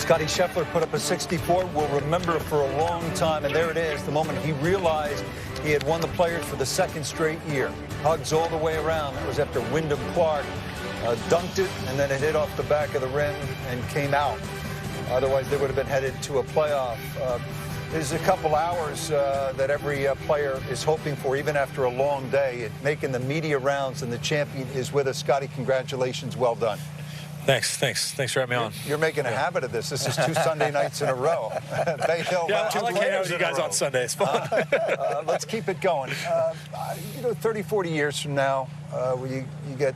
Scottie Scheffler put up a 64. We'll remember for a long time, and there it is, the moment he realized he had won the Players for the second straight year. Hugs all the way around. That was after Wyndham Clark dunked it, and then it hit off the back of the rim and came out. Otherwise, they would have been headed to a playoff. There's a couple hours that every player is hoping for, even after a long day, making the media rounds, and the champion is with us. Scottie, congratulations. Well done. Thanks for having me on. You're making a habit of this. This is 2 Sunday nights in a row. Bay Hill, I like hanging out with you guys on Sunday. It's fun. Let's keep it going. 30, 40 years from now, you get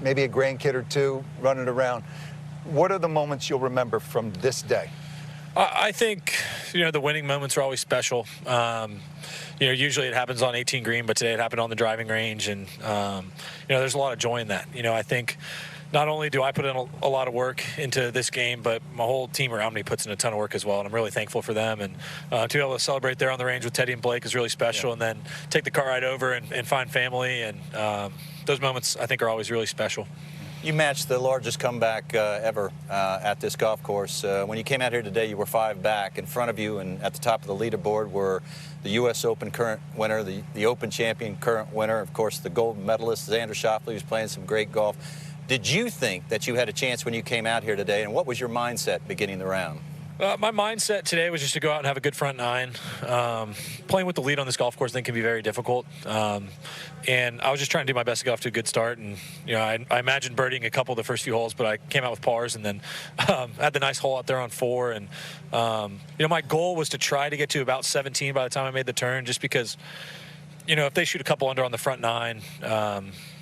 maybe a grandkid or two running around. What are the moments you'll remember from this day? I think, the winning moments are always special. Usually it happens on 18 green, but today it happened on the driving range. And, there's a lot of joy in that. I think not only do I put in a lot of work into this game, but my whole team around me puts in a ton of work as well, and I'm really thankful for them. And to be able to celebrate there on the range with Teddy and Blake is really special, and then take the car ride over and find family. And those moments, I think, are always really special. You matched the largest comeback ever at this golf course. When you came out here today, you were 5 back. In front of you and at the top of the leaderboard were the U.S. Open current winner, the Open champion current winner, of course, the gold medalist, Xander Schauffele, who's playing some great golf. Did you think that you had a chance when you came out here today, and what was your mindset beginning the round? My mindset today was just to go out and have a good front nine. Playing with the lead on this golf course, I think, can be very difficult. And I was just trying to do my best to get off to a good start. And, I imagined birdieing a couple of the first few holes, but I came out with pars, and then had the nice hole out there on 4. And, my goal was to try to get to about 17 by the time I made the turn, just because, if they shoot a couple under on the front 9,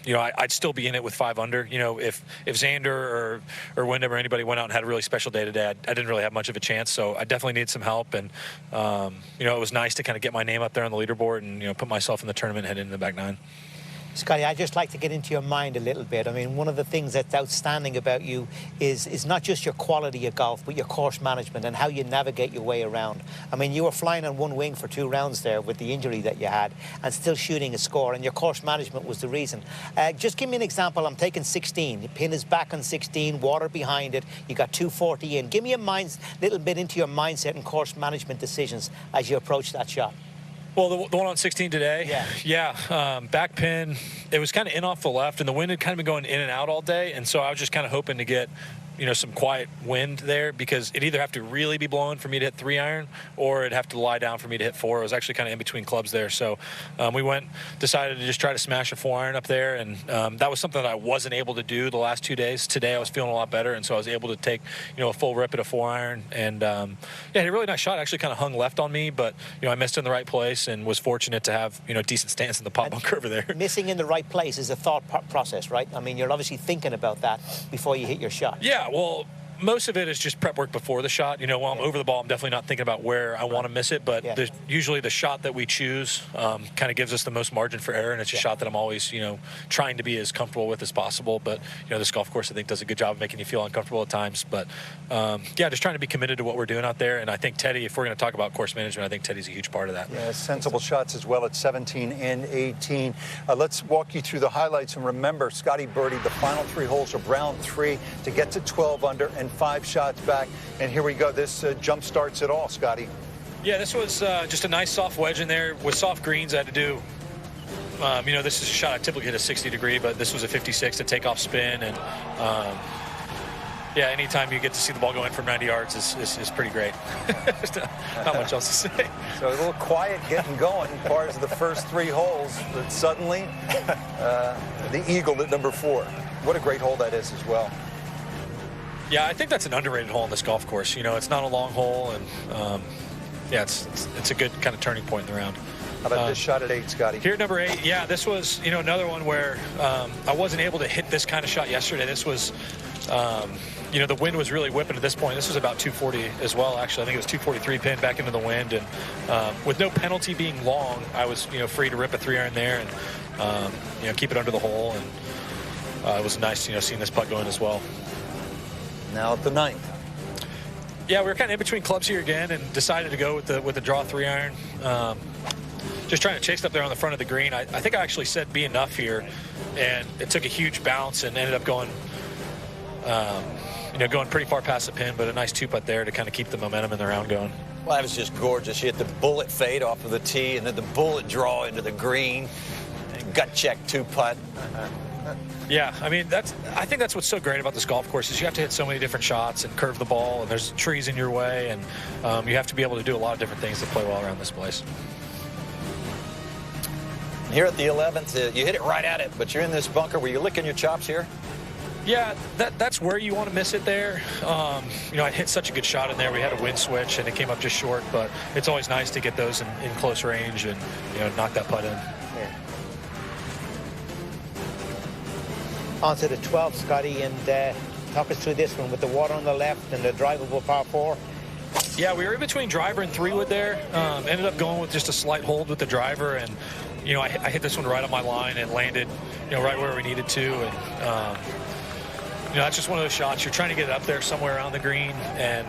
I'd still be in it with 5 under. If Xander or Wyndham or anybody went out and had a really special day today, I didn't really have much of a chance. So I definitely needed some help. And, it was nice to kind of get my name up there on the leaderboard and, put myself in the tournament heading into the back 9. Scottie, I'd just like to get into your mind a little bit. I mean, one of the things that's outstanding about you is not just your quality of golf, but your course management and how you navigate your way around. I mean, you were flying on one wing for 2 rounds there with the injury that you had and still shooting a score, and your course management was the reason. Just give me an example. I'm taking 16. Your pin is back on 16, water behind it. You got 240 in. Give me a little bit into your mindset and course management decisions as you approach that shot. Well, the one on 16 today, yeah, back pin, it was kind of in off the left, and the wind had kind of been going in and out all day, and so I was just kind of hoping to get, some quiet wind there, because it'd either have to really be blowing for me to hit 3-iron, or it'd have to lie down for me to hit 4. It was actually kind of in between clubs there, so we decided to just try to smash a 4-iron up there, and that was something that I wasn't able to do the last 2 days. Today I was feeling a lot better, and so I was able to take, a full rip at a 4-iron, and hit a really nice shot. Actually kind of hung left on me, but I missed in the right place and was fortunate to have decent stance in the pot bunker over there. Missing in the right place is a thought process, right? I mean, you're obviously thinking about that before you hit your shot. Yeah, well, most of it is just prep work before the shot. While I'm over the ball, I'm definitely not thinking about where I want to miss it, but usually the shot that we choose kind of gives us the most margin for error, and it's a shot that I'm always, trying to be as comfortable with as possible. But, this golf course, I think, does a good job of making you feel uncomfortable at times. But, just trying to be committed to what we're doing out there. And I think Teddy, if we're going to talk about course management, I think Teddy's a huge part of that. Yeah, sensible shots as well at 17 and 18. Let's walk you through the highlights. And remember, Scottie birdied the final 3 holes of round 3 to get to 12 under and 5 shots back. And here we go. This jump starts it all, Scottie. Yeah, this was just a nice soft wedge in there with soft greens. I had to do, this is a shot I typically hit a 60 degree, but this was a 56 to take off spin. And anytime you get to see the ball go in from 90 yards is pretty great. Not much else to say. So a little quiet getting going as far as the first 3 holes, but suddenly the eagle at number 4. What a great hole that is as well. Yeah, I think that's an underrated hole on this golf course. It's not a long hole, and it's a good kind of turning point in the round. How about this shot at 8, Scottie? Here at number 8, yeah, this was another one where I wasn't able to hit this kind of shot yesterday. This was, the wind was really whipping at this point. This was about 240 as well, actually. I think it was 243 pin back into the wind, and with no penalty being long, I was free to rip a 3-iron there and keep it under the hole, and it was nice seeing this putt go in as well. Now at the 9th. Yeah, we were kind of in between clubs here again, and decided to go with the draw 3-iron. Just trying to chase up there on the front of the green. I think I actually said be enough here, and it took a huge bounce and ended up going going pretty far past the pin, but a nice two-putt there to kind of keep the momentum in the round going. Well, that was just gorgeous. You hit the bullet fade off of the tee, and then the bullet draw into the green. Gut check two-putt. Yeah, I mean, I think that's what's so great about this golf course is you have to hit so many different shots and curve the ball, and there's trees in your way, and you have to be able to do a lot of different things to play well around this place. Here at the 11th, you hit it right at it, but you're in this bunker. Were you licking your chops here? Yeah, that's where you want to miss it there. I hit such a good shot in there. We had a wind switch, and it came up just short, but it's always nice to get those in close range and, knock that putt in. Yeah. On to the 12th, Scotty, and talk us through this one with the water on the left and the drivable par 4. Yeah, we were in between driver and 3-wood there. Ended up going with just a slight hold with the driver, and I hit this one right on my line and landed right where we needed to, and that's just one of those shots. You're trying to get it up there somewhere around the green, and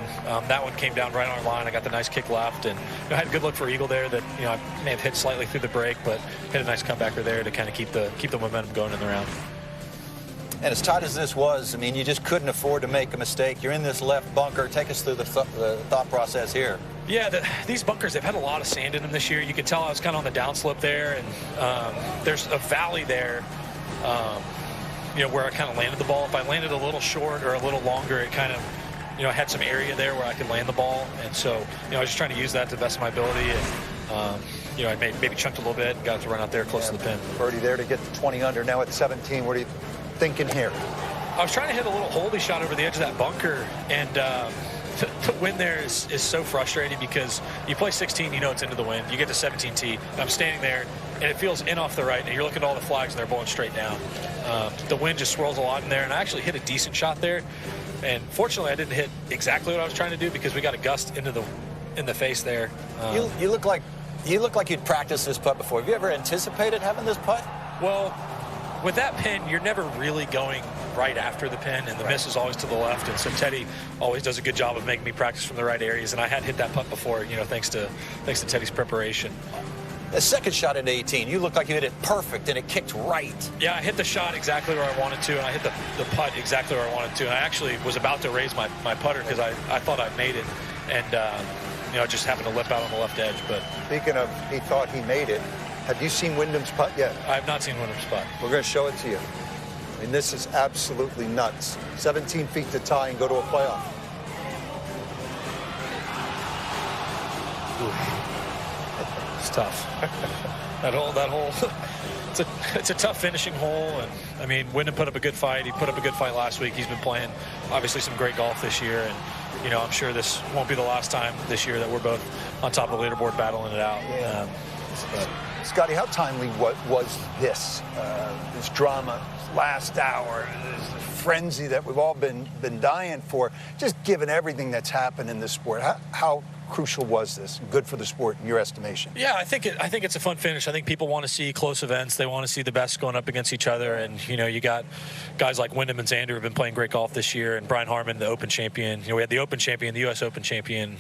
that one came down right on our line. I got the nice kick left, and I had a good look for eagle there that I may have hit slightly through the break, but hit a nice comebacker there to kind of keep the momentum going in the round. And as tight as this was, I mean, you just couldn't afford to make a mistake. You're in this left bunker. Take us through the thought process here. Yeah, these bunkers, they've had a lot of sand in them this year. You can tell I was kind of on the downslope there, and there's a valley there, where I kind of landed the ball. If I landed a little short or a little longer, it kind of, had some area there where I could land the ball. And so, I was just trying to use that to the best of my ability. And, I maybe chunked a little bit and got it to run out there close to the pin. Birdie there to get to 20 under. Now at 17, what are you thinking here? I was trying to hit a little holding shot over the edge of that bunker, and to win there is so frustrating because you play 16, it's into the wind. You get to 17 tee, and I'm standing there, and it feels in off the right, and you're looking at all the flags, and they're blowing straight down. The wind just swirls a lot in there, and I actually hit a decent shot there, and fortunately I didn't hit exactly what I was trying to do because we got a gust in the face there. You look like you'd practiced this putt before. Have you ever anticipated having this putt? Well, with that pin, you're never really going right after the pin, and the miss is always to the left. And so Teddy always does a good job of making me practice from the right areas. And I had hit that putt before, thanks to Teddy's preparation. The second shot at 18, you look like you hit it perfect, and it kicked right. Yeah, I hit the shot exactly where I wanted to, and I hit the putt exactly where I wanted to. And I actually was about to raise my putter because I thought I made it, and it just happened to lip out on the left edge. But Speaking of, he thought he made it. Have you seen Wyndham's putt yet? I have not seen Wyndham's putt. We're going to show it to you. I mean, this is absolutely nuts. 17 feet to tie and go to a playoff. It's tough. that hole. It's a tough finishing hole, and I mean, Wyndham put up a good fight. He put up a good fight last week. He's been playing obviously some great golf this year, and I'm sure this won't be the last time this year that we're both on top of the leaderboard battling it out. Yeah. Scotty, how timely was this drama, last hour, this frenzy that we've all been dying for, just given everything that's happened in this sport? How crucial was this? Good for the sport in your estimation? Yeah, I think it's a fun finish. I think people want to see close events. They want to see the best going up against each other. And, you got guys like Wyndham and Xander who've been playing great golf this year, and Brian Harman, the Open champion. We had the Open champion, the U.S. Open champion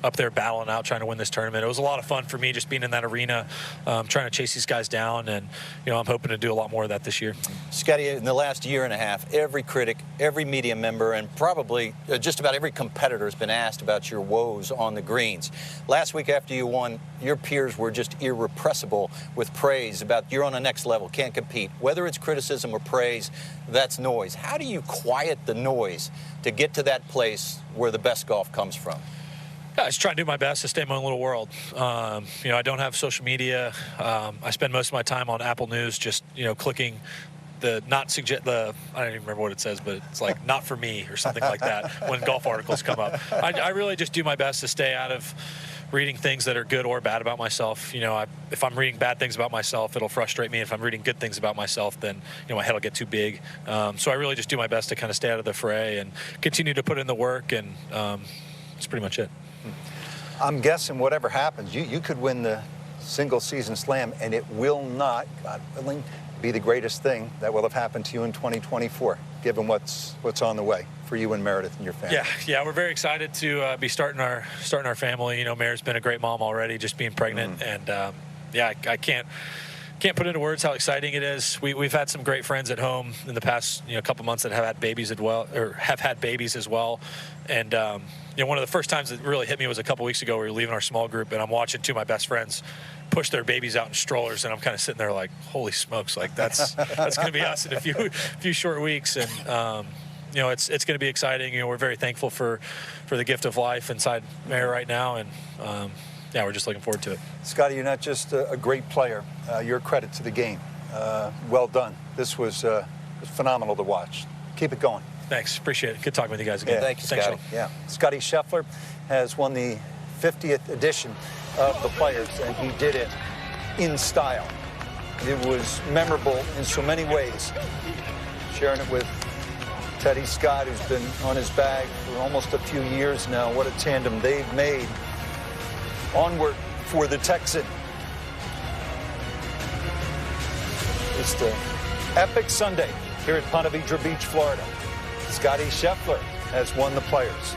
up there battling out, trying to win this tournament. It was a lot of fun for me just being in that arena, trying to chase these guys down. And, I'm hoping to do a lot more of that this year. Scotty, in the last year and a half, every critic, every media member, and probably just about every competitor has been asked about your woes on the greens. Last week after you won, your peers were just irrepressible with praise about you're on a next level, can't compete. Whether it's criticism or praise, that's noise. How do you quiet the noise to get to that place where the best golf comes from? I just try to do my best to stay in my own little world. I don't have social media. I spend most of my time on Apple News, just clicking I don't even remember what it says, but it's like not for me or something like that when golf articles come up. I really just do my best to stay out of reading things that are good or bad about myself. If I'm reading bad things about myself, it'll frustrate me. If I'm reading good things about myself, then my head will get too big. So I really just do my best to kind of stay out of the fray and continue to put in the work, and that's pretty much it. I'm guessing whatever happens, you could win the single season slam, and it will not, God willing, be the greatest thing that will have happened to you in 2024, given what's on the way for you and Meredith and your family. Yeah, we're very excited to be starting our family. Mary's been a great mom already, just being pregnant, and I can't Can't put into words how exciting it is. We've had some great friends at home in the past couple months that have had babies as well, and one of the first times that really hit me was a couple weeks ago. We were leaving our small group, and I'm watching two of my best friends push their babies out in strollers, and I'm kind of sitting there like, holy smokes, like that's going to be us in a few short weeks. And it's going to be exciting. We're very thankful for the gift of life inside Mary right now, and we're just looking forward to it. Scottie, you're not just a great player. You're a credit to the game. Well done. This was phenomenal to watch. Keep it going. Thanks. Appreciate it. Good talking with you guys again. Yeah, thank you, Scottie. Yeah. Scottie Scheffler has won the 50th edition of the Players, and he did it in style. It was memorable in so many ways. Sharing it with Teddy Scott, who's been on his bag for almost a few years now. What a tandem they've made. Onward for the Texan. It's the epic Sunday here at Ponte Vedra Beach, Florida. Scottie Scheffler has won the Players.